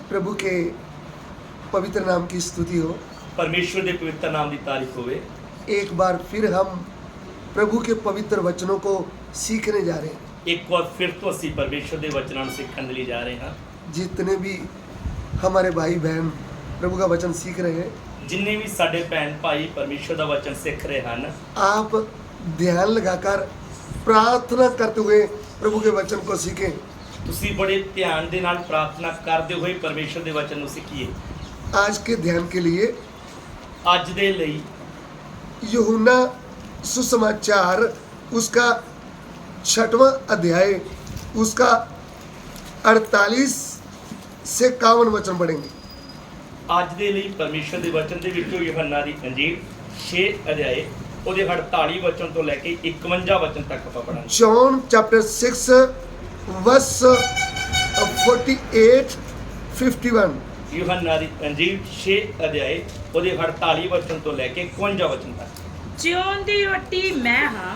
प्रभु के पवित्र नाम की स्तुति हो। परमेश्वर के पवित्र नाम की तारीफ होवे। एक बार फिर हम प्रभु के पवित्र वचनों को सीखने जा रहे हैं। एक बार फिर तो असी परमेश्वर के वचनों सीखने लिए जा रहे हैं। जितने भी हमारे भाई बहन प्रभु का वचन सीख रहे हैं, जिन्ने भी साडे भैन भाई परमेश्वर का वचन सीख रहे हैं, आप ध्यान लगाकर प्रार्थना करते हुए प्रभु के वचन को सीखें। तुसी बड़े ध्यान दे नाल प्रार्थना करते हुए परमेश्वर के वचन को सीखिए। आज के ध्यान के लिए अज दे लई यूहन्ना सुसमाचार उसका 6वां अध्याय उसका 48 से 51 वचन पढ़ेंगे। अज दे लई परमेश्वर के वचन के विचों यूहन्ना दी अंजील 6 अध्याय ਉਹਦੇ 48 वचन तो लैके 51 वचन तक ਆਪਾਂ ਪੜਾਂਗੇ। John chapter 6 verse 48 51। यूहन्ना दी अंजील 6 अध्याय ਉਹਦੇ 48 वचन तो लैके 51 वचन तक। ਜਿਉਣ ਦੀ ਰੋਟੀ ਮੈਂ ਹਾਂ।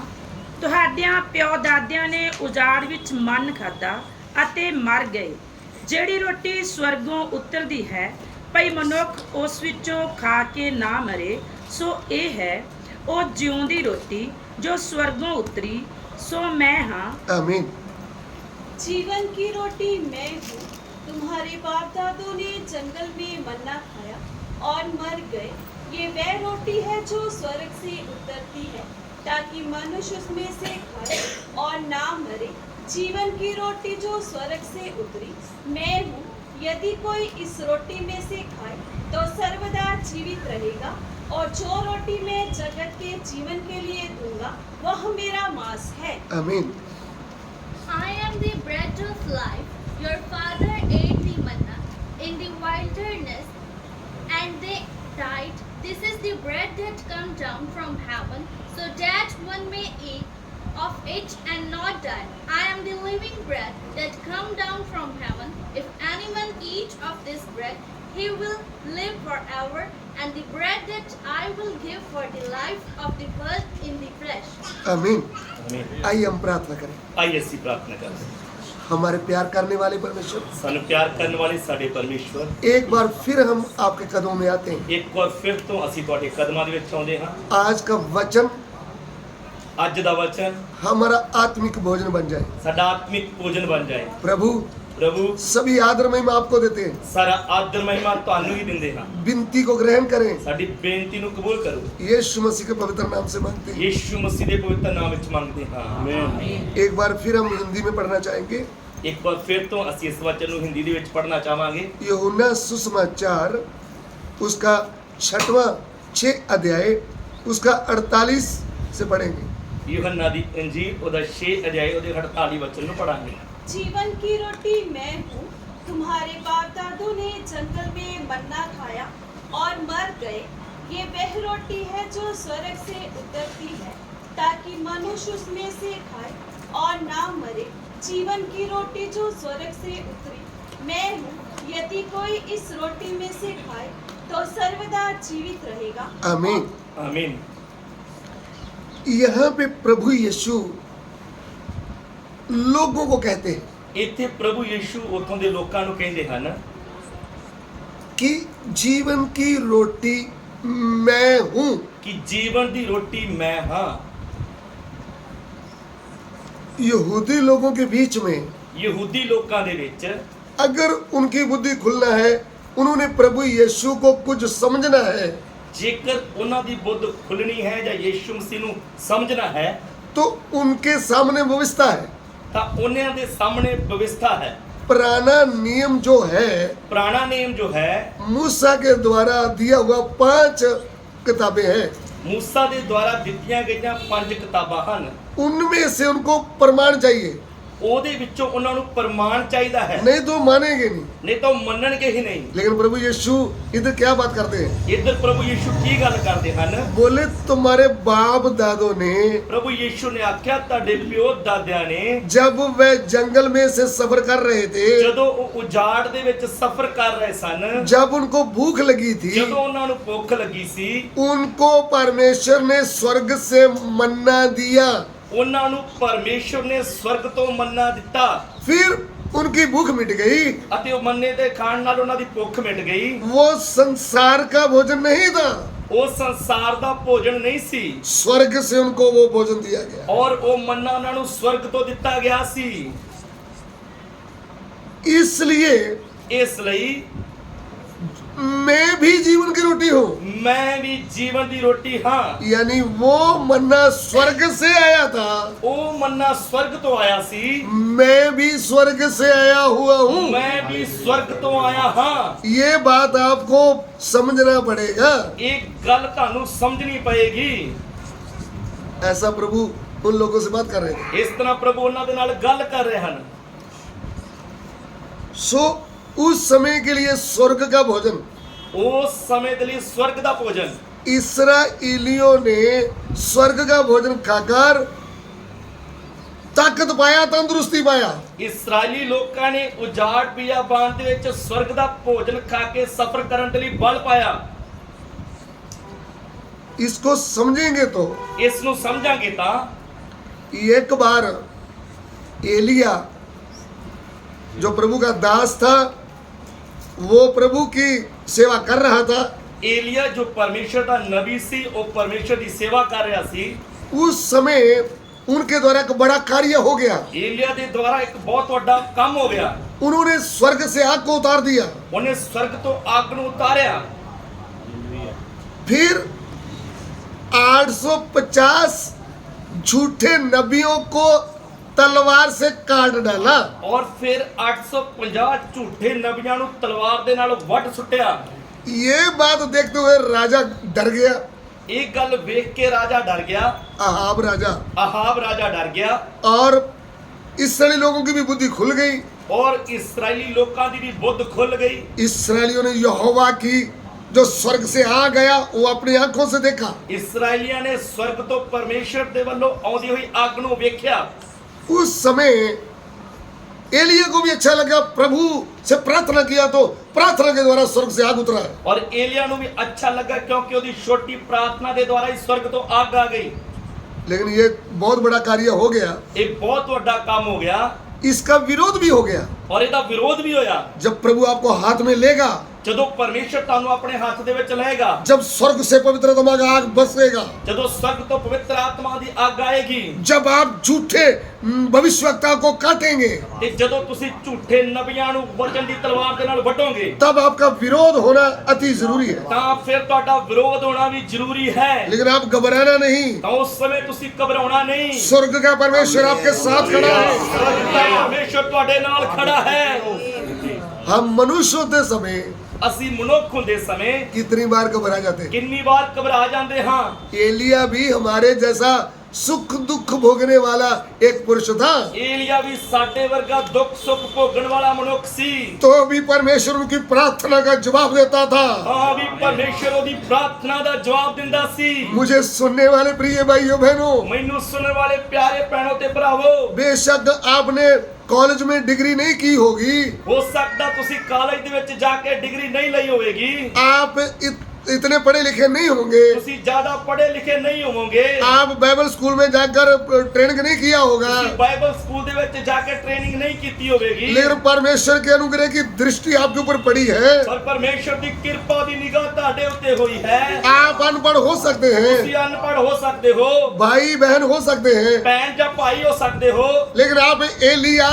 ਤੁਹਾਡਿਆਂ ਪਿਓ ਦਾਦਿਆਂ ਨੇ ਉਜਾੜ ਵਿੱਚ ਮੰਨ ਖਾਧਾ ਅਤੇ ਮਰ ਗਏ। ਜਿਹੜੀ ਰੋਟੀ ਸਵਰਗੋਂ ਉਤਰਦੀ ਹੈ, ਭਈ ਮਨੁੱਖ ਉਸ ਵਿੱਚੋਂ ਖਾ ਕੇ ਨਾ ਮਰੇ, ਸੋ ਇਹ ਹੈ ਉਹ ਜਿਉਂਦੀ ਰੋਟੀ जो स्वर्गों उतरी, सो मैं हाँ। आमीन। जीवन की रोटी मैं हूँ। तुम्हारे बाप दादों ने जंगल में मन्ना खाया और मर गए। ये वह रोटी है जो स्वर्ग से उतरती है, ताकि मनुष्य उसमें से खाए और ना मरे। जीवन की रोटी जो स्वर्ग से उतरी मैं हूँ। यदि कोई इस रोटी में से खाए तो सर्वदा जीवित रहेगा, और जो रोटी मैं जगत के जीवन के लिए दूंगा वह मेरा मांस है। आमीन। I am the bread of life. Your father ate the manna in the wilderness, and they died. This is the bread that come down from heaven, so that one may eat of it and not die. I am the living bread that come down from heaven. If anyone eat of this bread, he will live forever, and the bread that I will give for the life of the world in the flesh. आमीन। आमीन। आइए हम प्रार्थना करें। आइए असी प्रार्थना करें। हमारे प्यार करने वाले परमेश्वर, सानू प्यार करने वाले साडे परमेश्वर, एक बार फिर हम आपके कदमों में आते हैं। एक बार फिर तो असी तुहाडे कदमां दे विच आउंदे हां। आज का वचन अज दा वचन हमारा आत्मिक भोजन बन जाए। साडा आत्मिक भोजन बन जाए। प्रभु प्रभु सभी आदर महिमा आपको देते हैं। सारा आदर महिमा तुहानू ही दिंदे हां। विनती को ग्रहण करें। साडी बेनती नू कबूल करो। यीशु मसीह के पवित्र नाम से मांगते हैं। यीशु मसीह दे पवित्र नाम विच मंगदे हां। आमीन। एक बार फिर हम हिंदी में पढ़ना चाहेंगे। एक बार फिर तो असी इस वचन नू हिंदी दे विच पढ़ना चाहांगे। यूहन्ना सुसमाचार उसका 6 अध्याय उसका 48 से पढ़ेंगे। यूहन्ना दी अंजील ओदा 6 अध्याय ओदे 48 वचन नू पढ़ांगे। जीवन की रोटी मैं हूँ। तुम्हारे बाप दादों ने जंगल में मन्ना खाया और मर गए। ये वह रोटी है जो स्वर्ग से उतरती है, ताकि मनुष्य उसमें से खाए और ना मरे। जीवन की रोटी जो स्वर्ग से उतरी मैं हूँ। यदि कोई इस रोटी में से खाए तो सर्वदा जीवित रहेगा। आमीन। आमीन। यहाँ पे प्रभु यीशु लोगों को कहते हैं इत्थे प्रभु यीशु उथों दे लोकां नू कहिंदे हन कि जीवन की रोटी मैं हूं। कि जीवन दी रोटी मैं हां। यहूदी लोगों के बीच में यहूदी लोकां दे विच अगर उनकी बुद्धि खुलना है, उन्होंने प्रभु यीशु को कुछ समझना है, जेकर उन्हां दी बुद्ध खुलनी है या यीशु मसीह नू समझना है, तो उनके सामने व्यवस्था है। तां उन्हां दे सामने व्यवस्था है। पुराना नियम जो है, पुराना नियम जो है मूसा के द्वारा दिया हुआ 5 किताबें हैं। मूसा दे द्वारा दित्तियां गईयां 5 किताबां हन। उनमें से उनको प्रमाण चाहिए, ਉਹਦੇ ਵਿੱਚੋਂ ਉਹਨਾਂ ਨੂੰ ਪ੍ਰਮਾਣ ਚਾਹੀਦਾ ਹੈ। नहीं तो मानेंगे नहीं। ਨਹੀਂ ਤਾਂ ਉਹ ਮੰਨਣਗੇ ਹੀ ਨਹੀਂ। लेकिन प्रभु यीशु इधर क्या बात करते हैं? ਇੱਧਰ ਪ੍ਰਭੂ ਯੀਸ਼ੂ ਕੀ ਗੱਲ ਕਰਦੇ ਹਨ? बोले तुम्हारे बाप दादों ने ਪ੍ਰਭੂ ਯੀਸ਼ੂ ਨੇ ਆਖਿਆ ਤੁਹਾਡੇ ਪਿਓ ਦਾਦਿਆਂ ਨੇ जब वे जंगल में से सफर कर रहे थे, ਜਦੋਂ ਉਹ ਉਜਾੜ ਦੇ ਵਿੱਚ ਸਫ਼ਰ ਕਰ ਰਹੇ ਸਨ, जब उनको भूख लगी थी, ਜਦੋਂ ਉਹਨਾਂ ਨੂੰ ਭੁੱਖ ਲੱਗੀ ਸੀ, उनको परमेश्वर ने स्वर्ग से मन्ना दिया। ਉਹਨਾਂ ਨੂੰ ਪਰਮੇਸ਼ਰ ਨੇ ਸਵਰਗ ਤੋਂ ਮੰਨਾ ਦਿੱਤਾ। फिर उनकी भूख मिट गई। ਅਤੇ ਉਹ ਮੰਨੇ ਦੇ ਖਾਣ ਨਾਲ ਉਹਨਾਂ ਦੀ ਭੁੱਖ ਮਿਟ ਗਈ। वो संसार का भोजन नहीं था, ਉਹ ਸੰਸਾਰ ਦਾ ਭੋਜਨ ਨਹੀਂ ਸੀ स्वर्ग से उनको वो भोजन दिया गया। ਔਰ ਉਹ ਮੰਨਾ ਉਹਨਾਂ ਨੂੰ ਸਵਰਗ ਤੋਂ ਦਿੱਤਾ ਗਿਆ ਸੀ। इसलिए ਇਸ ਲਈ मैं भी जीवन की रोटी हूँ। ਮੈਂ ਵੀ ਜੀਵਨ ਦੀ ਰੋਟੀ ਹਾਂ। यानी वो मन्ना स्वर्ग से आया था, ਉਹ ਮੰਨਾ ਸਵਰਗ ਤੋਂ ਆਇਆ ਸੀ। मैं भी स्वर्ग से आया हुआ हूँ। ਮੈਂ ਵੀ ਸਵਰਗ ਤੋਂ ਆਇਆ ਹਾਂ। ये बात आपको समझना पड़ेगा। ਇਹ ਗੱਲ ਤੁਹਾਨੂੰ ਸਮਝਣੀ ਪਏਗੀ। ऐसा प्रभु उन लोगों से बात कर रहे थे। ਇਸ ਤਰ੍ਹਾਂ ਪ੍ਰਭੂ ਉਹਨਾਂ ਦੇ ਨਾਲ ਗੱਲ ਕਰ ਰਹੇ ਹਨ। सो उस समय के लिए स्वर्ग का भोजन, ਉਸ ਸਮੇਂ ਦੇ ਲਈ ਸਵਰਗ ਦਾ ਭੋਜਨ, इस्राएलियों ने स्वर्ग का भोजन खाकर ताकत पाया, तंदुरुस्ती पाया। ਇਸਰਾਇਲੀ ਲੋਕਾਂ ਨੇ ਉਜਾੜ ਬਿਆਬਾਨ ਦੇ ਵਿੱਚ ਸਵਰਗ ਦਾ ਭੋਜਨ ਖਾ ਕੇ ਸਫ਼ਰ ਕਰਨ ਦੇ ਲਈ ਬਲ ਪਾਇਆ। इसको समझेंगे तो ਇਸ ਨੂੰ ਸਮਝਾਂਗੇ ਤਾਂ एक बार एलिया जो प्रभु का दास था, वो प्रभु की सेवा कर रहा था। ਏਲੀਆ ਜੋ ਪਰਮੇਸ਼ਰ ਦਾ ਨਬੀ ਸੀ, ਉਹ ਪਰਮੇਸ਼ਰ ਦੀ ਸੇਵਾ ਕਰ ਰਿਹਾ ਸੀ। उस समय उनके द्वारा एक बड़ा कार्य हो गया। ਏਲੀਆ ਦੇ ਦੁਆਰਾ ਇੱਕ ਬਹੁਤ ਵੱਡਾ ਕੰਮ ਹੋ ਗਿਆ। उन्होंने स्वर्ग से आग को उतार दिया। ਉਹਨੇ ਸਵਰਗ ਤੋਂ ਅੱਗ ਨੂੰ ਉਤਾਰਿਆ। फिर 850 झूठे नबियों को तलवार से काट डाला। ਔਰ ਫਿਰ 850 ਝੂਠੇ ਨਬੀਆਂ ਨੂੰ ਤਲਵਾਰ ਦੇ ਨਾਲ ਵੱਢ ਸੁੱਟਿਆ। ये बात देखते हुए राजा डर गया। ਇਹ ਗੱਲ ਵੇਖ ਕੇ ਰਾਜਾ ਡਰ ਗਿਆ। अहाब राजा ਆਹਾਬ ਰਾਜਾ ਡਰ ਗਿਆ। और इसराइली लोगों की भी बुद्धि खुल गई। ਔਰ ਇਸਰਾਇਲੀ ਲੋਕਾਂ ਦੀ ਵੀ ਬੁੱਧ ਖੁੱਲ ਗਈ। इसराइलियों ने यहोवा की जो स्वर्ग से आ गया वो अपनी आंखों से देखा। ਇਸਰਾਇਲੀਆਂ ਨੇ ਸਵਰਗ ਤੋਂ ਪਰਮੇਸ਼ਰ ਦੇ ਵੱਲੋਂ ਆਉਂਦੀ ਹੋਈ ਅੱਗ ਨੂੰ ਵੇਖਿਆ। उस समय एलिया को भी अच्छा लगा, प्रभु से प्रार्थना किया तो प्रार्थना के द्वारा स्वर्ग से आग उतरा। ਔਰ ਏਲੀਆ ਨੂੰ ਵੀ ਅੱਛਾ ਲੱਗਾ ਕਿਉਂਕਿ ਉਹਦੀ ਛੋਟੀ ਪ੍ਰਾਰਥਨਾ ਦੇ ਦੁਆਰਾ ਹੀ ਸਵਰਗ ਤੋਂ ਅੱਗ ਆ ਗਈ। लेकिन ये बहुत बड़ा कार्य हो गया, ਇਹ ਬਹੁਤ ਵੱਡਾ ਕੰਮ ਹੋ ਗਿਆ। इसका विरोध भी हो गया। ਔਰ ਇਹਦਾ ਵਿਰੋਧ ਵੀ ਹੋਇਆ। जब प्रभु आपको हाथ में लेगा, ਜਦੋਂ ਪਰਮੇਸ਼ਰ ਤੁਹਾਨੂੰ ਆਪਣੇ ਹੱਥ ਦੇ ਵਿੱਚ ਲਏਗਾ, जब स्वर्ग से पवित्र आत्मा का आग बरसेगा, ਜਦੋਂ ਸਵਰਗ ਤੋਂ ਪਵਿੱਤਰ ਆਤਮਾ ਦੀ ਅੱਗ ਆਏਗੀ, जब आप झूठे भविष्यवक्ता को काटेंगे, ਤੇ ਜਦੋਂ ਤੁਸੀਂ ਝੂਠੇ ਨਬੀਆਂ ਨੂੰ ਵਚਨ ਦੀ ਤਲਵਾਰ ਦੇ ਨਾਲ ਵੱਢੋਗੇ, तब आपका विरोध होना अति जरूरी है। ਤਾਂ ਫਿਰ ਤੁਹਾਡਾ ਵਿਰੋਧ ਹੋਣਾ ਵੀ ਜ਼ਰੂਰੀ ਹੈ। लेकिन आप घबराना नहीं, ਤਾਂ ਉਸ ਸਮੇਂ ਤੁਸੀਂ ਘਬਰਾਉਣਾ ਨਹੀਂ। स्वर्ग का परमेश्वर आपके साथ खड़ा है। ਸਵਰਗ ਦਾ ਪਰਮੇਸ਼ਰ ਤੁਹਾਡੇ ਨਾਲ ਖੜਾ ਹੈ। हम मनुष्य होते समय ਅਸੀਂ ਮਨੁੱਖ ਹੁੰਦੇ ਸਮੇਂ कितनी बार घबरा जाते हैं। ਕਿੰਨੀ ਵਾਰ ਘਬਰਾ ਜਾਂਦੇ ਹਾਂ। एलिया भी हमारे जैसा सुख दुख भोगने वाला एक पुरुष था, ਏਲੀਆ ਵੀ ਸਾਡੇ ਵਰਗਾ ਦੁੱਖ ਸੁੱਖ ਭੋਗਣ ਵਾਲਾ ਮਨੁੱਖ ਸੀ। तो भी परमेश्वर उनकी प्रार्थना का जवाब देता था। ਹਾਂ ਵੀ ਪਰਮੇਸ਼ਰ ਉਹਦੀ ਪ੍ਰਾਰਥਨਾ ਦਾ ਜਵਾਬ ਦਿੰਦਾ ਸੀ। मुझे सुनने वाले प्रिय भाइयों बहनों, ਮੈਨੂੰ ਸੁਣਨ ਵਾਲੇ ਪਿਆਰੇ ਭੈਣੋ ਤੇ ਭਰਾਵੋ, बेशक आपने कॉलेज में डिग्री नहीं की होगी, ਹੋ ਸਕਦਾ ਤੁਸੀਂ ਕਾਲਜ ਦੇ ਵਿੱਚ ਜਾ ਕੇ ਡਿਗਰੀ ਨਹੀਂ ਲਈ ਹੋਵੇਗੀ, आप इतने पढ़े लिखे नहीं होंगे, ਤੁਸੀਂ ਜ਼ਿਆਦਾ ਪੜ੍ਹੇ ਲਿਖੇ ਨਹੀਂ ਹੋਵੋਗੇ, आप बाइबल स्कूल में जाकर ट्रेनिंग नहीं किया होगा, ਤੁਸੀਂ ਬਾਈਬਲ ਸਕੂਲ ਦੇ ਵਿੱਚ ਜਾ ਕੇ ਟ੍ਰੇਨਿੰਗ ਨਹੀਂ ਕੀਤੀ ਹੋਵੇਗੀ, लेकिन परमेश्वर के अनुग्रह की दृष्टि आपके ऊपर पड़ी है। ਪਰ ਪਰਮੇਸ਼ਰ ਦੀ ਕਿਰਪਾ ਦੀ ਨਿਗਾਹ ਤੁਹਾਡੇ ਉੱਤੇ ਹੋਈ ਹੈ। आप अनपढ़ हो सकते हैं, ਤੁਸੀਂ ਅਨਪੜ੍ਹ ਹੋ ਸਕਦੇ ਹੋ, भाई बहन हो सकते हैं, ਭੈਣ ਜਾਂ ਭਾਈ ਹੋ ਸਕਦੇ ਹੋ, लेकिन आप एलिया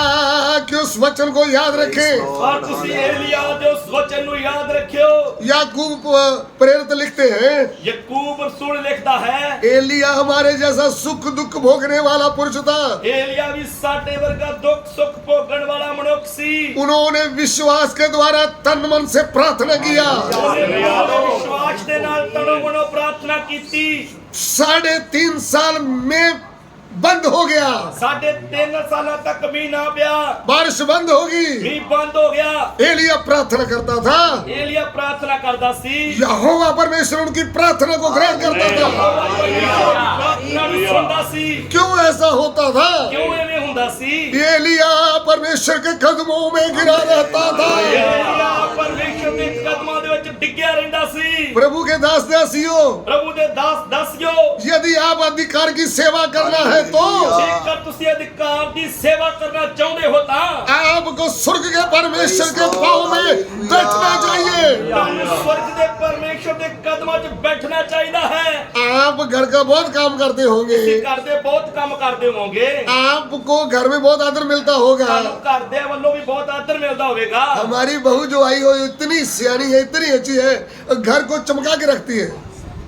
के उस वचन को याद रखें। ਪਰ ਤੁਸੀਂ ਏਲੀਆ ਦੇ ਉਸ ਵਚਨ ਨੂੰ ਯਾਦ ਰੱਖਿਓ। याकूब प्रेरित लिखते हैं, ਯਕੂਬ ਰਸੂਲ ਲਿਖਦਾ ਹੈ, एलिया हमारे जैसा सुख दुख भोगने वाला पुरुष था। ਏਲੀਆ ਵੀ ਸਾਡੇ ਵਰਗਾ ਦੁੱਖ सुख भोगण वाला मनुष्य सी। उन्होंने विश्वास के द्वारा तन मन से प्रार्थना किया। विश्वास के नाल तनो मनो प्रार्थना की थी। 3.5 साल में बंद हो गया, 3.5 साल तक भी ना पिया, बारिश बंद होगी, भी बंद हो गया। एलिया प्रार्थना करता था, एलिया प्रार्थना करता सी, यहोवा परमेश्वर उनकी प्रार्थना को ग्रहण करता था। प्रार्थना भी सुनता सी। क्यों ऐसा होता था? क्यों एवें हुंदा सी? एलिया परमेश्वर के कदमों में गिरा रहता था। एलिया परमेश्वर के कदमां दे विच डिग्गिया रहिंदा सी। प्रभु के दास दासियों, ਪ੍ਰਭੂ ਦੇ ਦਾਸ ਦਸਿਓ यदि आप अधिकार की सेवा करना है तो ਜੇਕਰ ਤੁਸੀਂ ਅਧਿਕਾਰ ਦੀ ਸੇਵਾ ਕਰਨਾ ਚਾਹੁੰਦੇ ਹੋ ਤਾਂ आपको स्वर्ग के परमेश्वर के पाँव में बैठना चाहिए। ਤੁਹਾਨੂੰ ਸਵਰਗ ਦੇ ਪਰਮੇਸ਼ਰ ਦੇ ਕਦਮਾਂ 'ਚ ਬੈਠਣਾ ਚਾਹੀਦਾ ਹੈ। आप घर का बहुत काम करते होंगे, ਤੁਸੀਂ ਘਰ ਦੇ ਬਹੁਤ ਕੰਮ ਕਰਦੇ ਹੋਵੋਗੇ, आपको घर में बहुत आदर मिलता होगा। ਤੁਹਾਨੂੰ ਘਰ ਦੇ ਵੱਲੋਂ ਵੀ ਬਹੁਤ ਆਦਰ ਮਿਲਦਾ ਹੋਵੇਗਾ। हमारी बहू जो आई हो इतनी सियानी है, इतनी अच्छी है, घर को चमका के रखती है।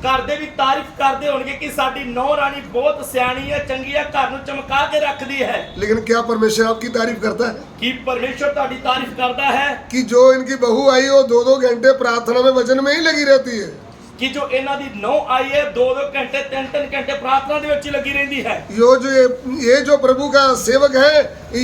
ਘਰ ਦੇ ਵੀ ਤਾਰੀਫ ਕਰਦੇ ਹੋਣਗੇ ਕਿ ਸਾਡੀ ਨੌ ਰਾਣੀ ਬਹੁਤ ਸਿਆਣੀ ਹੈ, ਚੰਗੀ ਹੈ, ਘਰ ਨੂੰ ਚਮਕਾ ਕੇ ਰੱਖਦੀ ਹੈ। लेकिन क्या परमेश्वर आपकी तारीफ करता है ਕੀ ਪਰਮੇਸ਼ਰ ਤੁਹਾਡੀ ਤਾਰੀਫ ਕਰਦਾ है कि जो इनकी बहू आई वो 2-2 घंटे प्रार्थना में वचन में ही लगी रहती है? ਕਿ ਜੋ ਇਹਨਾਂ ਦੀ ਨੌ ਆਈ ਹੈ 2-2 ਘੰਟੇ 3-3 ਘੰਟੇ ਪ੍ਰਾर्थना ਦੇ ਵਿੱਚ ਹੀ ਲੱਗੀ ਰਹਿੰਦੀ ਹੈ। ये जो प्रभु का सेवक है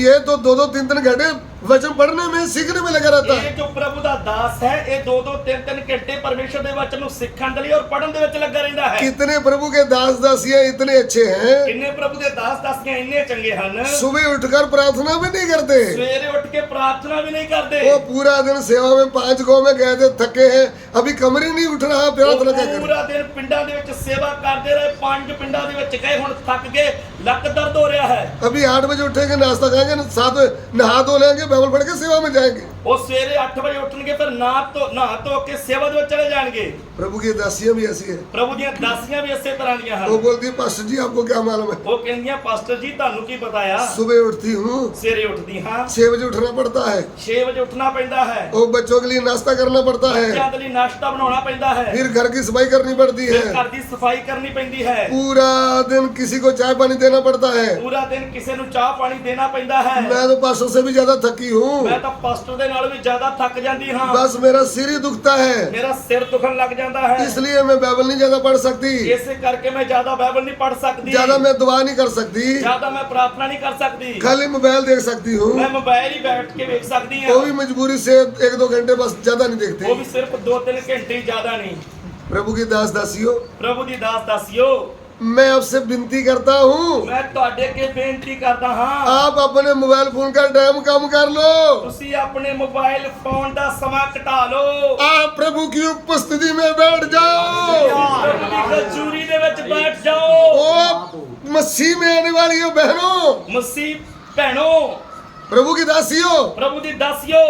ये तो 2-2 3-3 घंटे वचन पढ़ने में सीखने में लगा रहता है। ਇਹ ਜੋ ਪ੍ਰਭੂ ਦਾ ਦਾਸ ਹੈ ਇਹ 2-2 3-3 ਘੰਟੇ ਪਰਮੇਸ਼ਰ ਦੇ ਵਚਨ ਨੂੰ ਸਿੱਖਣ ਦੇ ਲਈ ਔਰ ਪੜ੍ਹਨ ਦੇ ਵਿੱਚ ਲੱਗਾ ਰਹਿੰਦਾ ਹੈ। कितने प्रभु के दास दासियां इतने अच्छे हैं, ਕਿੰਨੇ ਪ੍ਰਭੂ ਦੇ ਦਾਸ ਦਾਸੀਆਂ ਇੰਨੇ ਚੰਗੇ ਹਨ, सुबह उठकर प्रार्थना भी नहीं करते। ਸਵੇਰੇ ਉੱਠ ਕੇ ਪ੍ਰਾਰਥਨਾ ਵੀ ਨਹੀਂ ਕਰਦੇ। वो पूरा दिन सेवा में 5 गांव में गए थे, थके हैं, अभी कमर ही नहीं उठ रहा, प्रार्थना क्या करें? ਪੂਰਾ ਦਿਨ ਪਿੰਡਾਂ ਦੇ ਵਿੱਚ ਸੇਵਾ ਕਰਦੇ ਰਹੇ, 5 ਪਿੰਡਾਂ ਦੇ ਵਿੱਚ ਗਏ, ਹੁਣ ਥੱਕ ਗਏ, ਲੱਕ ਦਰਦ ਹੋ ਰਿਹਾ ਹੈ। अभी 8 बजे उठेंगे, नाश्ता खाएंगे, 7 बजे नहा धो लेंगे, बाइबल पढ़ के सेवा में जाएंगे। ਉਹ ਸਵੇਰੇ 8 ਵਜੇ ਉੱਠਣਗੇ, ਫਿਰ ਨਹਾ ਧੋ ਕੇ ਸੇਵਾ ਦੇ ਵਿੱਚ ਚਲੇ ਜਾਣਗੇ। प्रभु की दासियां भी ऐसी है। ਪ੍ਰਭੂ ਦੀਆਂ ਦਾਸੀਆਂ ਵੀ ਇਸੇ ਤਰ੍ਹਾਂ ਦੀਆਂ वो ਹਨ। बोलती है पास्टर जी आपको क्या मालूम है, ਉਹ ਕਹਿੰਦੀਆਂ ਪਾਸਟਰ ਜੀ ਤੁਹਾਨੂੰ ਕੀ ਪਤਾ ਆ, सुबह उठती हूँ ਸਵੇਰੇ ਉੱਠਦੀ ਹਾਂ 6 बजे उठना पड़ता है, 6 ਵਜੇ ਉੱਠਣਾ ਪੈਂਦਾ ਹੈ, वो बच्चों के लिए नाश्ता करना पड़ता है, ਬੱਚਿਆਂ ਦੇ ਲਈ ਨਾਸ਼ਤਾ ਬਣਾਉਣਾ ਪੈਂਦਾ ਹੈ, फिर घर की सफाई करनी पड़ती ਫਿਰ है, ਘਰ ਦੀ ਸਫਾਈ ਕਰਨੀ ਪੈਂਦੀ ਹੈ, पूरा दिन किसी को चाय पानी देना पड़ता है। ਪੂਰਾ ਦਿਨ ਕਿਸੇ ਨੂੰ ਚਾਹ ਪਾਣੀ ਦੇਣਾ ਪੈਂਦਾ ਹੈ। मैं तो पास्टर से भी ज्यादा थकी हूँ, ਮੈਂ ਤਾਂ ਪਾਸਟਰ ਦੇ ਨਾਲ ਵੀ ਜ਼ਿਆਦਾ ਥੱਕ ਜਾਂਦੀ ਹਾਂ। बस मेरा सिर ही दुखता है, ਮੇਰਾ ਸਿਰ ਦੁਖਣ ਲੱਗ ਜਾਂਦਾ ਹੈ। इसलिए मैं बाइबल नहीं ज्यादा पढ़ सकती, ਇਸੇ ਕਰਕੇ ਮੈਂ ਜ਼ਿਆਦਾ ਬਾਈਬਲ ਨਹੀਂ ਪੜ੍ਹ ਸਕਦੀ, ज्यादा मैं दुआ नहीं कर सकती, ਜ਼ਿਆਦਾ ਮੈਂ ਪ੍ਰਾਰਥਨਾ ਨਹੀਂ ਕਰ ਸਕਦੀ। खाली मोबाइल देख सकती हूँ, ਮੈਂ ਮੋਬਾਈਲ ਹੀ ਬੈਠ ਕੇ ਵੇਖ ਸਕਦੀ वो ਹਾਂ, भी मजबूरी से 1-2 घंटे, बस ज्यादा नहीं ਉਹ देखती। ਵੀ ਸਿਰਫ 2-3 ਘੰਟੇ ਹੀ, ਜ਼ਿਆਦਾ ਨਹੀਂ। प्रभु की दास दासियों, ਪ੍ਰਭੂ ਦੀ ਦਾਸ ਦਾਸੀਓ मैं आपसे विनती करता हूँ, ਮੈਂ ਤੁਹਾਡੇ ਅੱਗੇ ਬੇਨਤੀ ਕਰਦਾ ਹਾਂ, आप अपने मोबाइल फोन का टाइम कम कर लो, ਤੁਸੀਂ ਆਪਣੇ ਮੋਬਾਈਲ ਫੋਨ ਦਾ ਸਮਾਂ ਘਟਾ ਲਓ, आप प्रभु की उपस्थिति में बैठ जाओ। ਪ੍ਰਭੂ ਦੀ ਹਜ਼ੂਰੀ ਦੇ ਵਿੱਚ ਬੈਠ जाओ। ओ मसीह में आने वाली हो बहनों, ਮਸੀਹ ਭੈਣੋ, प्रभु की दासियों, ਪ੍ਰਭੂ ਦੀ ਦਾਸੀਓ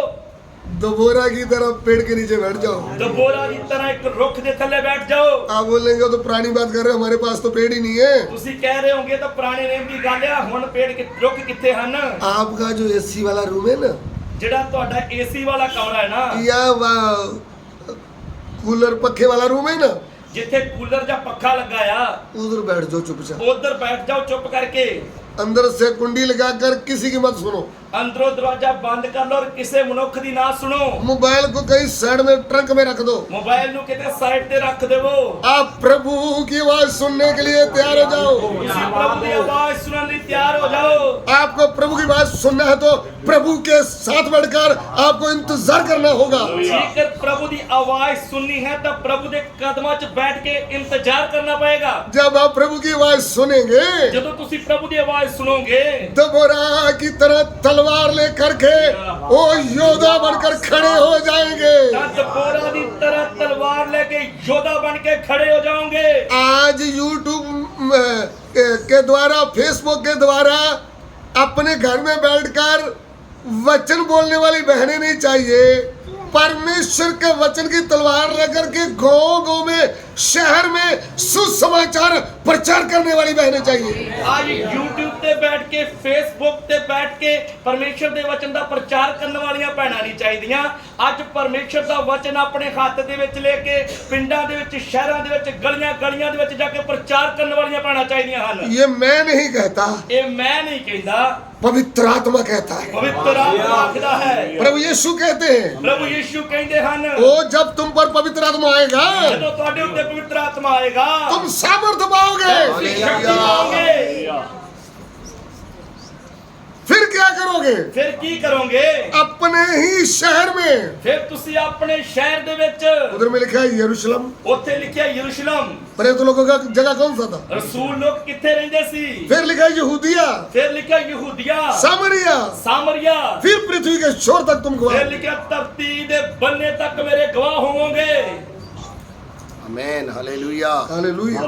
दबोरा की तरह पेड़ के नीचे बैठ जाओ। ਦਬੋਰਾ ਦੀ ਤਰ੍ਹਾਂ ਇੱਕ ਰੁੱਖ ਦੇ ਥੱਲੇ ਬੈਠ ਜਾਓ। आप बोलेंगे तो पुरानी बात कर रहे हो, हमारे पास तो पेड़ ही नहीं है। ਤੁਸੀਂ ਕਹਿ ਰਹੇ ਹੋਗੇ ਤਾਂ ਪੁਰਾਣੇ ਨੇਮ ਦੀ ਗੱਲ ਆ, ਹੁਣ ਪੇੜ ਰੁੱਖ ਕਿੱਥੇ ਹਨ? आपका जो एसी वाला रूम है ना, ਜਿਹੜਾ ਤੁਹਾਡਾ ਏਸੀ ਵਾਲਾ ਕਮਰਾ ਹੈ ਨਾ, या कूलर पखे वाला रूम है ना, ਜਿੱਥੇ ਕੂਲਰ ਜਾਂ ਪੱਖਾ ਲੱਗਾ ਆ, उधर बैठ जाओ चुपचाप। ਉਧਰ ਬੈਠ ਜਾਓ ਚੁੱਪ ਕਰਕੇ। अंदर से कुंडी लगाकर किसी की मत सुनो, ਅੰਦਰੋਂ ਦਰਵਾਜ਼ਾ ਬੰਦ ਕਰ ਲਓ ਔਰ ਕਿਸੇ ਮਨੁੱਖ ਦੀ ਨਾ ਸੁਣੋ। मोबाइल को कहीं साइड में ट्रंक में रख दो। ਮੋਬਾਈਲ ਨੂੰ ਕਿਤੇ ਸਾਈਡ ਤੇ ਰੱਖ ਦੇਵੋ। आप प्रभु की आवाज सुनने के लिए तैयार हो जाओ। ਤੁਸੀਂ ਪ੍ਰਭੂ ਦੀ ਆਵਾਜ਼ ਸੁਣਨ ਲਈ ਤਿਆਰ ਹੋ ਜਾਓ। आपको प्रभु की आवाज सुनना है तो प्रभु के साथ बैठकर आपको इंतजार करना होगा। ਜੇਕਰ ਪ੍ਰਭੂ ਦੀ ਆਵਾਜ਼ ਸੁਣਨੀ ਹੈ ਤਾਂ ਪ੍ਰਭੂ ਦੇ ਕਦਮਾਂ 'ਚ ਬੈਠ ਕੇ ਇੰਤਜ਼ਾਰ ਕਰਨਾ ਪਏਗਾ। जब आप प्रभु की आवाज सुनेंगे, ਜਦੋਂ ਤੁਸੀਂ ਪ੍ਰਭੂ ਦੀ ਆਵਾਜ਼ ਸੁਣੋਗੇ दबोरा की तरह तलवार लेकर के वो योद्धा बनकर खड़े हो जाएंगे। ਤਾਂ ਦਬੋਰਾ ਦੀ ਤਰ੍ਹਾਂ ਤਲਵਾਰ ਲੈ ਕੇ ਯੋਧਾ ਬਣ ਕੇ ਖੜੇ ਹੋ ਜਾਓਗੇ। आज YouTube के द्वारा, फेसबुक के द्वारा अपने घर में बैठकर वचन बोलने वाली बहनें नहीं चाहिए। परमेश्वर के वचन की तलवार लेकर के गांव-गांव में, शहर में सुसमाचार प्रचार करने वाली बहनें चाहिए। आज YouTube ਤੇ ਬੈਠ ਕੇ, Facebook ਤੇ ਬੈਠ ਕੇ ਪਰਮੇਸ਼ਰ ਦੇ ਵਚਨ ਦਾ ਪ੍ਰਚਾਰ ਕਰਨ ਵਾਲੀਆਂ ਭੈਣਾਂ ਨਹੀਂ ਚਾਹੀਦੀਆਂ। ਅੱਜ ਪਰਮੇਸ਼ਰ ਦਾ ਵਚਨ ਆਪਣੇ ਹੱਥ ਦੇ ਵਿੱਚ ਲੈ ਕੇ ਪਿੰਡਾਂ ਦੇ ਵਿੱਚ, ਸ਼ਹਿਰਾਂ ਦੇ ਵਿੱਚ, ਗਲੀਆਂ ਦੇ ਵਿੱਚ ਜਾ ਕੇ ਪ੍ਰਚਾਰ ਕਰਨ ਵਾਲੀਆਂ ਭੈਣਾਂ ਚਾਹੀਦੀਆਂ ਹਨ। ये मैं नहीं कहता, ਇਹ ਮੈਂ ਨਹੀਂ ਕਹਿੰਦਾ, पवित्र आत्मा कहता है, ਪਵਿੱਤਰ ਆਤਮਾ ਆਖਦਾ ਹੈ। प्रभु यीशु कहते हैं। ਪ੍ਰਭੂ ਯੀਸ਼ੂ ਕਹਿੰਦੇ ਹਨ, वो जब तुम पर पवित्र आत्मा आएगा, ਜਦੋਂ ਤੁਹਾਡੇ ਉੱਤੇ ਪਵਿੱਤਰ ਆਤਮਾ ਆਏਗਾ तुम सामर्थ्य पाओगे। ਤੁਸੀਂ ਸ਼ਕਤੀ ਪਾਓਗੇ। फिर क्या करोगे? ਫਿਰ ਕੀ ਕਰੋਗੇ? अपने ही शहर में, ਫਿਰ ਤੁਸੀਂ ਆਪਣੇ ਸ਼ਹਿਰ ਦੇ ਵਿੱਚ, उधर में लिखा है यरूशलेम, ਉੱਥੇ ਲਿਖਿਆ ਯਰੂਸ਼ਲਮ। प्रेरित लोगों का जगह कौन सा था? ਰਸੂਲ ਲੋਕ ਕਿੱਥੇ ਰਹਿੰਦੇ ਸੀ? फिर लिखा है यहूदिया, ਫਿਰ ਲਿਖਿਆ ਯਹੂਦੀਆ, सामरिया, ਸਾਮਰੀਆ, फिर पृथ्वी के छोर तक तुम ਫਿਰ गवाह। ਲਿਖਿਆ ਧਰਤੀ ਦੇ ਬੰਨੇ ਤੱਕ ਮੇਰੇ ਗਵਾਹ ਹੋਵੋਗੇ। Amen hallelujah. हालेलुया।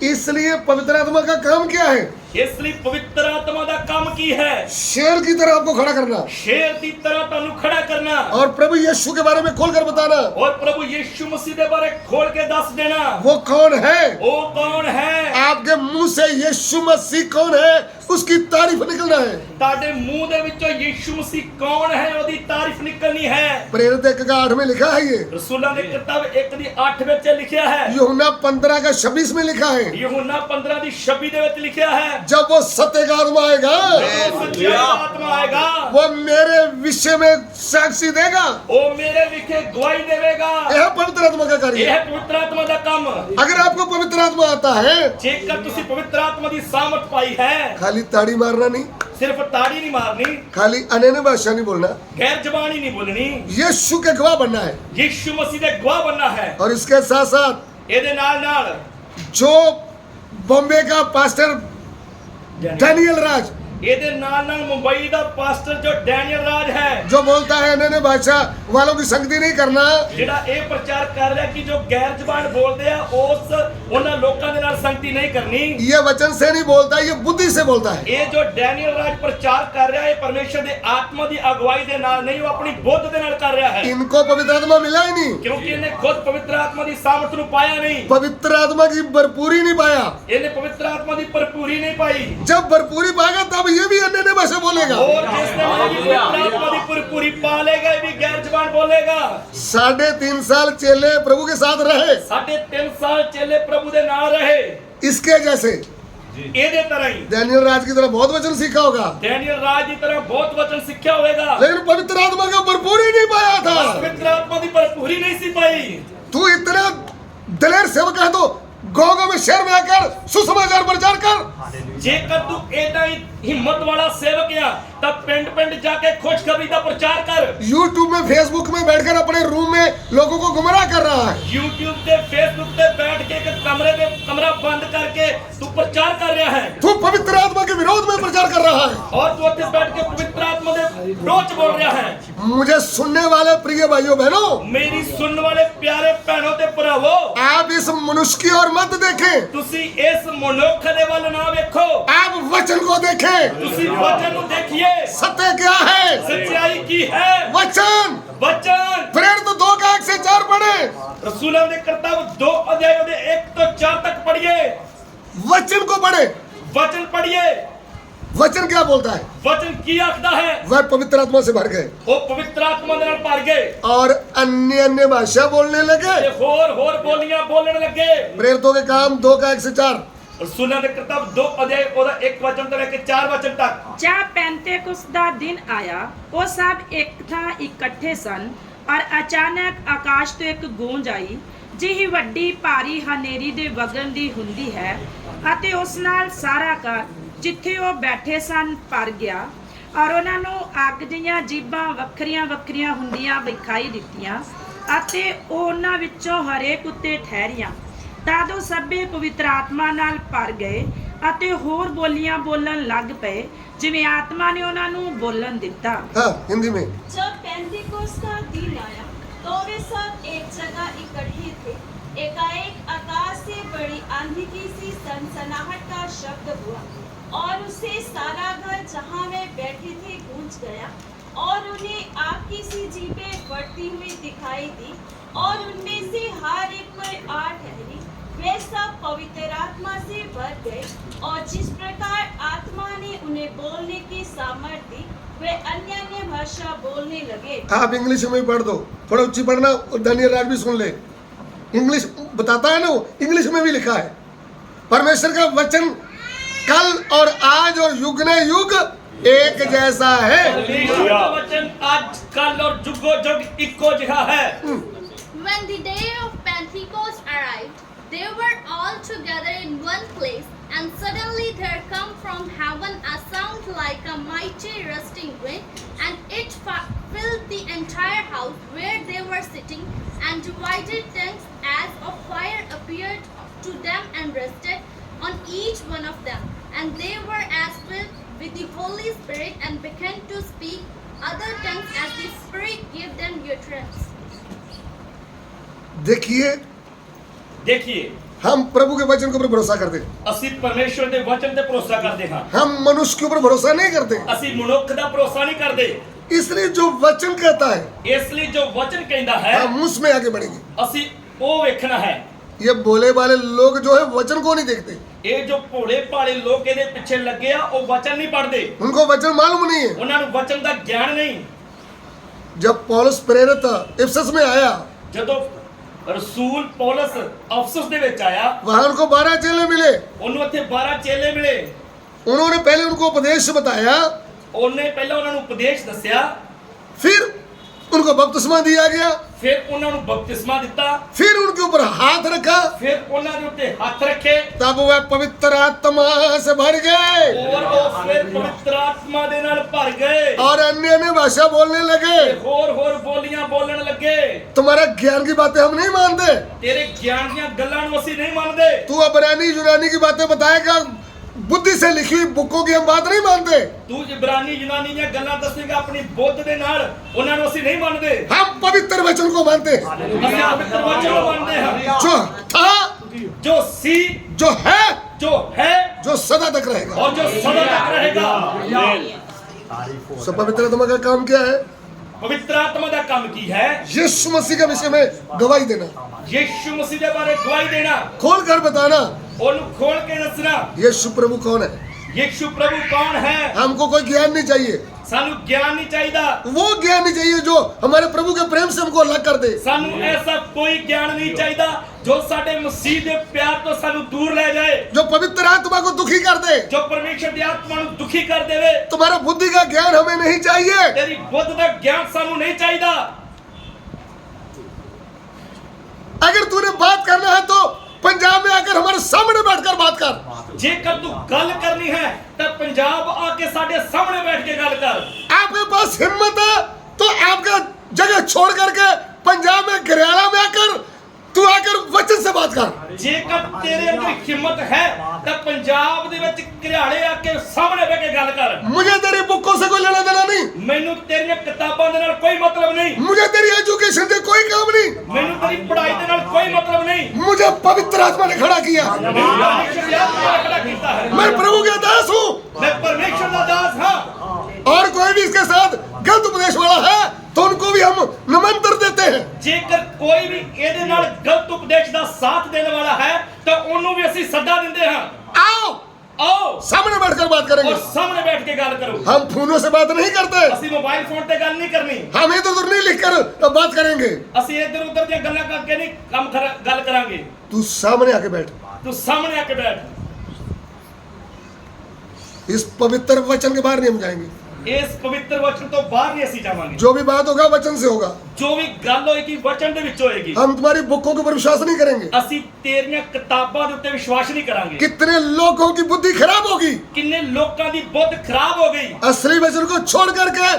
इसलिए पवित्र आत्मा का काम क्या है? इसलिए पवित्र आत्मा का काम की है शेर की तरह आपको खड़ा करना शेर की तरह तानू खड़ा करना और प्रभु यीशु के बारे में खोलकर बताना और प्रभु यीशु मसीह के बारे खोल के दस देना वो कौन है। वो कौन है। आपके मुंह से यीशु मसीह कौन है उसकी तारीफ निकलना है। ताडे मुंह दे विचों यीशु मसीह कौन है ओदी तारीफ निकलनी है। प्रेरित 1:8 में लिखा है। ये रसूलां दे किताब 1:8 ਵਿੱਚ ਲਿਖਿਆ है। यूहन्ना 15:26 में लिखा है। यूहन्ना 15:26 ਦੇ ਵਿੱਚ ਲਿਖਿਆ है। जब वो सत्य का आत्मा आएगा सच्चा आत्मा आएगा वो मेरे विषय में साक्षी देगा। वो मेरे विखे गवाही देवेगा। यह पवित्र आत्मा का कार्य यह है। पवित्र आत्मा का काम। अगर आपको पवित्र आत्मा आता है जेकर तुसी पवित्र आत्मा की सामर्थ पाई है खाली ताड़ी मारना नहीं, सिर्फ ताड़ी नहीं मारनी, खाली अन्य भाषा नहीं बोलना, गैर जबानी नहीं बोलनी, यीशु के गवाह बनना है। यीशु मसीह दे गवाह बनना है। और इसके साथ साथ ਇਹਦੇ ਨਾਲ जो बॉम्बे का पास्टर डैनियल राज ਇਹਦੇ ਨਾਲ ਮੁੰਬਈ ਦਾ ਪਾਸਟਰ ਜੋ ਡੈਨੀਅਲ ਰਾਜ ਹੈ जो बोलता है अन्य भाषा वालों की संगति नहीं करना, ਜਿਹੜਾ ਇਹ ਪ੍ਰਚਾਰ ਕਰ ਰਿਹਾ ਕਿ ਜੋ ਗੈਰ ਜ਼ਬਾਨ ਬੋਲਦੇ ਆ ਉਸ ਉਹਨਾਂ ਲੋਕਾਂ ਦੇ ਨਾਲ ਸੰਗਤੀ ਨਹੀਂ ਕਰਨੀ। ये वचन से नहीं बोलता, ये बुद्धि से बोलता है। ਇਹ ਜੋ ਡੈਨੀਅਲ ਰਾਜ ਪ੍ਰਚਾਰ ਕਰ ਰਿਹਾ ਹੈ ਪਰਮੇਸ਼ਰ ਦੇ ਆਤਮਾ ਦੀ ਅਗਵਾਈ ਦੇ ਨਾਲ ਨਹੀਂ, ਉਹ ਆਪਣੀ ਬੁੱਧ ਦੇ ਨਾਲ ਕਰ ਰਿਹਾ ਹੈ इनको पवित्र आत्मा मिला ही नहीं, ਕਿਉਂਕਿ ਇਹਨੇ ਖੁਦ ਪਵਿੱਤਰ ਆਤਮਾ ਦੀ ਸਾਮਰਥ ਨੂੰ ਪਾਇਆ ਨਹੀਂ। पवित्र आत्मा की भरपूरी नहीं पाया। ਇਹਨੇ पवित्र आत्मा की भरपूरी नहीं पाई। जब भरपूरी पाएगा तब ये भी अन्य भाषा बोलेगा। और जिस समय ये पवित्र आत्मा की भरपूरी पा लेगा ये भी गैर जबान बोलेगा। 3.5 साल चेले प्रभु के साथ रहे, 3.5 साल चेले प्रभु दे नाल रहे। इसके जैसे ਇਹਦੇ ਤਰ੍ਹਾਂ ਹੀ डैनियल राज की तरह बहुत वचन सीखा होगा, ਡੈਨੀਅਲ ਰਾਜ ਦੀ ਤਰ੍ਹਾਂ ਬਹੁਤ ਵਚਨ ਸਿੱਖਿਆ ਹੋਵੇਗਾ, लेकिन पवित्र आत्मा का भरपूरी नहीं पाया था। ਪਵਿੱਤਰ ਆਤਮਾ ਦੀ ਭਰਪੂਰੀ नहीं सी पाई। तू इतना दलेर सेवक है तो गाँव में शहर में आकर सुसमाचार प्रचार कर। ਜੇਕਰ ਤੂੰ ਏਡਾ ਹੀ ਹਿੰਮਤ ਵਾਲਾ ਸੇਵਕ ਆ ਤਾਂ ਪਿੰਡ ਪਿੰਡ ਜਾ ਕੇ ਖੁਸ਼ਖਬਰੀ ਦਾ ਪ੍ਰਚਾਰ ਕਰ। YouTube में फेसबुक में बैठकर अपने रूम में लोगों को गुमराह कर रहा है। YouTube ਤੇ Facebook ਤੇ ਬੈਠ ਕੇ ਇੱਕ ਕਮਰਾ ਬੰਦ ਕਰਕੇ ਤੂੰ ਪ੍ਰਚਾਰ ਕਰ ਰਿਹਾ ਹੈ तू पवित्र आत्मा के विरोध में प्रचार कर रहा है। ਔਰ ਤੂੰ ਉੱਥੇ ਬੈਠ ਕੇ ਪਵਿੱਤਰ ਆਤਮਾ ਦੇ ਵਿਰੋਧ ਬੋਲ ਰਿਹਾ ਹੈ। मुझे सुनने वाले प्रिय भाइयों बहनों, ਮੇਰੀ ਸੁਣਨ ਵਾਲੇ ਪਿਆਰੇ ਭੈਣੋ ਤੇ ਭਰਾਵੋ, आप इस मनुष्य की ओर मत देखें, ਤੁਸੀਂ ਇਸ ਮਨੁੱਖ ਦੇ ਵੱਲ ਨਾ ਵੇਖੋ, आप वचन को देखें। ਤੁਸੀਂ ਵਚਨ ਨੂੰ ਦੇਖੀਏ। सत्य क्या है? ਸੱਚਾਈ ਕੀ ਹੈ? वचन। ਵਚਨ। प्रेरित 2:1-4 पढ़े। ਰਸੂਲਾਂ ਦੇ ਕਰਤੱਵ 2 ਅਧਿਆਇ ਦੇ 1 ਤੋਂ 4 ਤੱਕ ਪੜ੍ਹੀਏ। वचन को पढ़े। ਵਚਨ ਪੜ੍ਹੀਏ। वचन क्या बोलता है? ਵਚਨ ਕੀ ਆਖਦਾ ਹੈ? वह पवित्र आत्मा से भर गए ਉਹ ਪਵਿੱਤਰ ਆਤਮਾ ਦੇ ਨਾਲ ਭਰ ਗਏ और अन्य भाषा बोलने लगे। ਤੇ ਹੋਰ ਬੋਲੀਆਂ ਬੋਲਣ ਲੱਗੇ। प्रेरितों के काम 2:1-4। ਰਸੂਲਾਂ ਦੇ ਕਰਤੱਵ 2 ਅਧਿਆਇ ਉਹਦਾ 1 ਵਚਨ ਤੋਂ ਲੈ ਕੇ 4 ਵਚਨ ਤੱਕ। जब पेंतेकुस्त दा दिन आया वो सब एक था इकट्ठे सन और अचानक आकाश तो एक गूंज आई ਜਿਹੀ ਵੱਡੀ ਭਾਰੀ ਹਨੇਰੀ ਦੇ ਵਗਣ ਦੀ ਹੁੰਦੀ ਹੈ ਅਤੇ ਉਸ ਨਾਲ ਸਾਰਾ ਘਰ ਜਿੱਥੇ ਉਹ ਬੈਠੇ ਸਨ ਭਰ ਗਿਆ ਔਰ ਉਹਨਾਂ ਨੂੰ ਅੱਗ ਦੀਆਂ ਜੀਭਾਂ ਵੱਖਰੀਆਂ ਵੱਖਰੀਆਂ ਹੁੰਦੀਆਂ ਵਿਖਾਈ ਦਿੱਤੀਆਂ ਅਤੇ ਉਹਨਾਂ ਵਿੱਚੋਂ ਹਰੇਕ ਉੱਤੇ ਠਹਿਰੀਆਂ। ਤਦ ਉਹ ਸਭੇ ਪਵਿੱਤਰ ਆਤਮਾ ਨਾਲ ਭਰ ਗਏ ਅਤੇ ਹੋਰ ਬੋਲੀਆਂ ਬੋਲਣ ਲੱਗ ਪਏ ਜਿਵੇਂ ਆਤਮਾ ਨੇ ਉਹਨਾਂ ਨੂੰ ਬੋਲਣ ਦਿੱਤਾ। हाँ, हिंदी में। जब पेंतिकोस्त का दिन आया तो वे सब एक जगह इकट्ठे थे। एकाएक आकाश से बड़ी आंधी की सी सनसनाहट का शब्द हुआ और उससे सारा घर जहाँ वे बैठे थे गूंज गया और उन्हें आग की सी जीभें बढ़ती हुई दिखाई दी और उनमें से हर एक पर आ ठहरी। वे सब पवित्र आत्मा से भर गए और जिस प्रकार आत्मा ने उन्हें बोलने की सामर्थ दी वे अन्य भाषा बोलने लगे। आप इंग्लिश में पढ़ दो, थोड़ा ऊंची पढ़ना और डैनियल राज भी सुन ले। इंग्लिश बताता है ना, वो इंग्लिश में भी लिखा है। परमेश्वर का वचन कल और आज और युग ने युग एक जैसा है। परमेश्वर का वचन आज कल और जुगो जुग इक्को जिहा है। When the day of Pentecost arrived, they were all together in one place, and suddenly there came from heaven a sound like a mighty rushing wind, and it filled the entire house where they were sitting, and divided tongues as of fire appeared to them and rested on each one of them. And they were as filled with the Holy Spirit and began to speak other tongues as the Spirit gave them utterance. देखिए, ਦੇਖੀਏ हम प्रभु के वचन के ऊपर भरोसा करते, ਅਸੀਂ ਪਰਮੇਸ਼ਵਰ ਦੇ ਵਚਨ ਤੇ ਭਰੋਸਾ ਕਰਦੇ ਹਾਂ। हम मनुष्य के ऊपर भरोसा नहीं करते। ਅਸੀਂ ਮਨੁੱਖ ਦਾ ਭਰੋਸਾ ਨਹੀਂ ਕਰਦੇ। इसलिए जो वचन कहता है ਇਸ ਲਈ ਜੋ ਵਚਨ ਕਹਿੰਦਾ ਹੈ हम उसमें आगे बढ़ेंगे। ਅਸੀਂ ਉਹ ਵੇਖਣਾ ਹੈ। ये बोले वाले लोग जो है वचन को नहीं देखते, ਇਹ ਜੋ ਭੋਲੇ ਭਾਲੇ ਲੋਕ ਇਹਦੇ ਪਿੱਛੇ ਲੱਗੇ ਆ ਉਹ ਵਚਨ ਨਹੀਂ ਪੜ੍ਹਦੇ। उनको वचन मालूम नहीं है। ਉਹਨਾਂ ਨੂੰ ਵਚਨ ਦਾ ਗਿਆਨ ਨਹੀਂ। जब पौलुस प्रेरित इफिसस में आया, ਜਦੋਂ ਰਸੂਲ ਪੌਲਸ ਅਫਸਸ ਦੇ ਵਿੱਚ ਆਇਆ वहां उनको 12 चेले मिले। ਉਹਨੂੰ ਉੱਥੇ 12 ਚੇਲੇ ਮਿਲੇ। उन्होंने पहले उनको उपदेश बताया, ਉਹਨੇ ਪਹਿਲਾਂ ਉਹਨਾਂ ਨੂੰ ਉਪਦੇਸ਼ ਦੱਸਿਆ, फिर उनको बपतिस्मा दिया गया, ਫਿਰ ਉਹਨਾਂ ਨੂੰ ਬਪਤਿਸਮਾ ਦਿੱਤਾ, फिर उनके ऊपर हाथ रखा, ਫਿਰ ਉਹਨਾਂ ਦੇ ਉੱਤੇ ਹੱਥ ਰੱਖੇ तब वह पवित्र आत्मा से भर गए ਔਰ ਉਹ ਫਿਰ ਪਵਿੱਤਰ ਆਤਮਾ ਦੇ ਨਾਲ ਭਰ ਗਏ और अन्य अन्य भाषा बोलने लगे। ਤੇ ਹੋਰ ਬੋਲੀਆਂ ਬੋਲਣ ਲੱਗੇ। तुम्हारा ज्ञान की बातें हम नहीं मानते, ਤੇਰੇ ਗਿਆਨ ਦੀਆਂ ਗੱਲਾਂ ਨੂੰ ਅਸੀਂ ਨਹੀਂ ਮੰਨਦੇ। तू अबरानी यूनानी की बातें बताएगा, बुद्धि से लिखी हुई बुकों की हम बात नहीं मानते। ਤੂੰ ਇਬਰਾਨੀ ਯੂਨਾਨੀ ਦੀਆਂ ਗੱਲਾਂ ਦੱਸੇਗਾ ਆਪਣੀ ਬੁੱਧ ਦੇ ਨਾਲ, ਉਹਨਾਂ ਨੂੰ ਅਸੀਂ ਨਹੀਂ ਮੰਨਦੇ। हम पवित्र वचन को मानते हैं, ਅਸੀਂ ਪਵਿੱਤਰ ਵਚਨ ਨੂੰ ਮੰਨਦੇ ਹਾਂ जो था, ਜੋ ਸੀ, जो है, ਜੋ ਹੈ जो सदा तक रहेगा। और जो सदा तक रहेगा। सो पवित्र आत्मा का काम क्या है? ਪਵਿੱਤਰ ਆਤਮਾ ਦਾ ਕੰਮ ਕੀ ਹੈ? यीशु मसीह के विषय में गवाही देना, ਯीशु मसीह ਦੇ ਬਾਰੇ ਗਵਾਹੀ ਦੇਣਾ, खोल कर बताना ਉਹਨੂੰ ਖੋਲ ਕੇ ਦੱਸਣਾ। यीशु प्रभु कौन है। ਯीशु प्रभु कौन है? हमको कोई ज्ञान नहीं चाहिए, ਸਾਨੂੰ ਗਿਆਨ ਨਹੀਂ ਚਾਹੀਦਾ। वो ज्ञान नहीं चाहिए जो हमारे प्रभु के प्रेम से हमको अलग कर दे। ਸਾਨੂੰ ਐਸਾ ਕੋਈ ਗਿਆਨ ਨਹੀਂ ਚਾਹੀਦਾ ਜੋ ਸਾਡੇ ਮਸੀਹ ਦੇ ਪਿਆਰ ਤੋਂ ਸਾਨੂੰ ਦੂਰ ਲੈ ਜਾਏ, जो पवित्र आत्मा को दुखी कर दे। ਜੋ ਪਰਮੇਸ਼ਰ ਦੀ ਆਤਮਾ ਨੂੰ ਦੁਖੀ ਕਰ ਦੇਵੇ। तुम्हारा बुद्धि का ज्ञान हमें नहीं चाहिए। ਤੇਰੀ ਬੁੱਧ ਦਾ ਗਿਆਨ ਸਾਨੂੰ ਨਹੀਂ ਚਾਹੀਦਾ। अगर तूने बात करना है तो पंजाब में आकर हमारे सामने बैठकर बात कर। ਜੇਕਰ ਤੂੰ ਗੱਲ ਕਰਨੀ ਹੈ ਤਾਂ ਪੰਜਾਬ ਆ ਕੇ ਸਾਡੇ ਸਾਹਮਣੇ ਬੈਠ ਕੇ ਗੱਲ ਕਰ। आपके पास हिम्मत है तो आपका जगह छोड़ करके पंजाब में घरियाला में आकर तू आकर वचन से बात कर। ਜੇਕਰ ਤੇਰੇ ਅੰਦਰ ਹਿੰਮਤ ਹੈ ਤਾਂ ਪੰਜਾਬ ਦੇ ਵਿੱਚ ਘਰਿਆਲੇ ਆ ਕੇ ਸਾਹਮਣੇ ਬਹਿ ਕੇ ਗੱਲ ਕਰ। मुझे तेरी बुकों से कोई लेना देना नहीं, ਮੈਨੂੰ ਤੇਰੀਆਂ ਕਿਤਾਬਾਂ ਦੇ ਨਾਲ ਕੋਈ ਮਤਲਬ ਨਹੀਂ। मुझे तेरी एजुकेशन से कोई काम नहीं, ਮੈਨੂੰ ਤੇਰੀ ਪੜ੍ਹਾਈ ਦੇ ਨਾਲ ਕੋਈ ਮਤਲਬ ਨਹੀਂ। मुझे पवित्र आत्मा ने खड़ा किया। ਮੈਨੂੰ ਪਰਮੇਸ਼ਰ ਦੀ ਆਤਮਾ ਨੇ ਖੜਾ ਕੀਤਾ ਹੈ। मैं प्रभु के दास हूँ ਮੈਂ ਪਰਮੇਸ਼ਰ ਦਾ ਦਾਸ ਹਾਂ। और कोई भी इसके साथ गलत उपदेश वाला है तो उनको भी हम निमंत्रण देते हैं। ਜੇਕਰ ਕੋਈ ਵੀ ਇਹਦੇ ਨਾਲ ਗਲਤ ਉਪਦੇਸ਼ ਦਾ ਸਾਥ ਦੇਣ ਵਾਲਾ ਹੈ ਤਾਂ ਉਹਨੂੰ ਵੀ ਅਸੀਂ ਸੱਦਾ ਦਿੰਦੇ ਹਾਂ। आओ ਆਓ सामने बैठकर बात करेंगे। ਔਰ ਸਾਹਮਣੇ ਬੈਠ ਕੇ ਗੱਲ ਕਰੋ। हम फोनों से बात नहीं करते, ਅਸੀਂ ਮੋਬਾਈਲ ਫੋਨ ਤੇ ਗੱਲ ਨਹੀਂ ਕਰਨੀ। हम इधर उधर नहीं लिखकर बात करेंगे। ਅਸੀਂ ਇੱਧਰ ਉੱਧਰ ਦੀਆਂ ਗੱਲਾਂ ਕਰਕੇ ਨਹੀਂ ਗੱਲ ਕਰਾਂਗੇ। तू सामने आके बैठ, ਤੂੰ ਸਾਹਮਣੇ ਆ ਕੇ ਬੈਠ। इस पवित्र वचन के बाहर नहीं हम जाएंगे। ਇਸ ਪਵਿੱਤਰ ਵਚਨ ਤੋਂ ਬਾਹਰ ਨਹੀਂ ਅਸੀਂ ਜਾਵਾਂਗੇ। जो भी बात होगा वचन से होगा। ਜੋ ਵੀ ਗੱਲ ਹੋਏਗੀ ਵਚਨ ਦੇ ਵਿੱਚ ਹੋਏਗੀ। हम तुम्हारी बुकों के ऊपर विश्वास नहीं करेंगे। ਅਸੀਂ ਤੇਰੀਆਂ ਕਿਤਾਬਾਂ ਦੇ ਉੱਤੇ ਵਿਸ਼ਵਾਸ ਨਹੀਂ ਕਰਾਂਗੇ। कितने लोगों की बुद्धि खराब होगी ਕਿੰਨੇ ਲੋਕਾਂ ਦੀ ਬੁੱਧ ਖਰਾਬ ਹੋ ਗਈ। असली वचन को छोड़ करके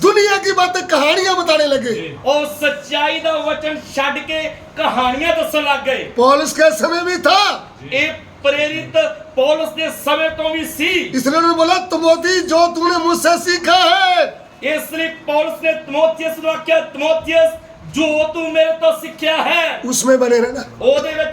दुनिया की बातें कहानियां बताने लगे। ਉਹ ਸੱਚਾਈ ਦਾ ਵਚਨ ਛੱਡ ਕੇ ਕਹਾਣੀਆਂ ਦੱਸਣ ਲੱਗ ਗਏ। पौलुस के समय भी था, ਇਹ ਪ੍ਰੇਰਿਤ ਪੌਲਸ ਦੇ ਸਮੇਂ ਤੋਂ ਵੀ ਸੀ। इसलिए उन्होंने बोला तिमोथी जो तूने मुझसे सीखा है, ਇਸ ਲਈ ਪੌਲਸ ਨੇ ਤਿਮੋਥੀਅਸ ਨੂੰ ਆਖਿਆ, ਤਿਮੋਥੀਅਸ ਜੋ ਤੂੰ ਮੇਰੇ ਤੋਂ ਸਿੱਖਿਆ ਹੈ उसमें बने रहना। ਉਹਦੇ ਵਿੱਚ